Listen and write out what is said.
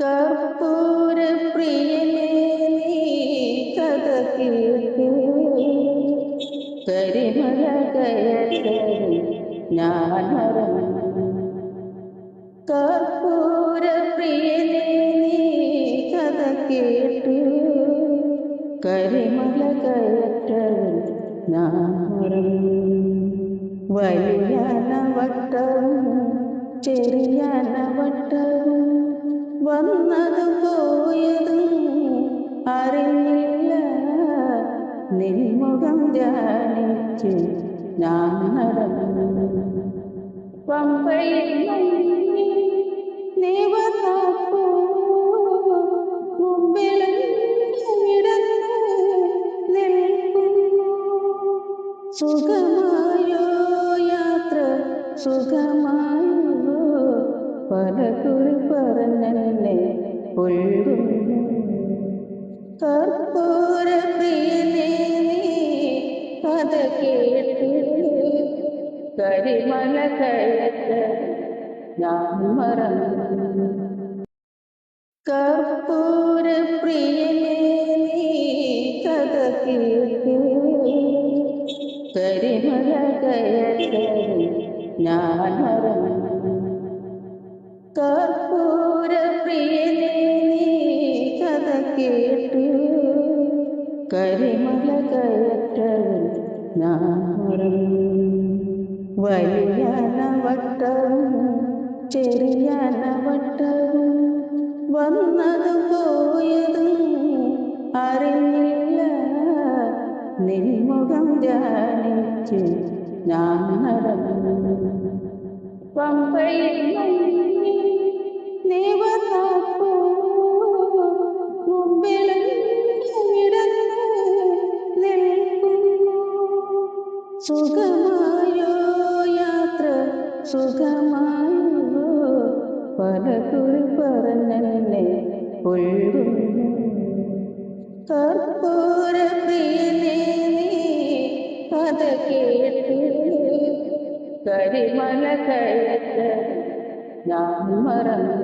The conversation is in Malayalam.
കർപ്പൂര പ്രിയനേ നീ കഥ കേട്ട് കരിമല കയറ്റവും ഞാൻ മറന്നു. കർപ്പൂര പ്രിയനേ നീ കഥ കേട്ട് കരിമല കയറ്റവും ഞാൻ മറന്നു. വലിയ നവട്ടവും ചെറിയ നവട്ടവും വന്നതും പോയതും അറിഞ്ഞില്ല. നിൻമുഖം ധ്യാനിച്ച് ഞാൻ നടന്നു. പമ്പയിൽ മുങ്ങി നീ വന്നപ്പോ മുമ്പിലങ്ങിടന്ന് നിൽക്കുന്നു. സുഖമായോ യാത്ര സുഖമായോ പലകുറി പറഞ്ഞെന്നെ കൊള്ളുന്നു. കർപ്പൂര പ്രിയനേ നീ കഥ കേട്ട് കരിമല കയറ്റ ഞാൻ മറന്നു. കർപ്പൂര പ്രിയനേ നീ കഥ കേട്ട് കരിമല കയറ്റ ഞാൻ മറന്നു. കർപ്പൂര പ്രിയനേ നീ കഥ കേട്ട് കരിമല കയറ്റവും ഞാൻ മറന്നു. വലിയ നവട്ടവും ചെറിയ നവട്ടവും വന്നതും പോയതും അറിഞ്ഞില്ല. നിൻമുഖം ധ്യാനിച്ച് ഞാൻ നടന്നു. പമ്പയിൽ മുങ്ങി നീ വന്നപ്പോ മുമ്പിലങ്ങിടന്ന് നിൽക്കുന്നു. സുഖമായോ യാത്ര സുഖമായോ പലകുറി പറഞ്ഞെന്നെ കൊള്ളുന്നു. കർപ്പൂര പ്രിയനേ നീ കഥ കേട്ട് കരിമല കയറ്റ ഞാൻ മറന്നു.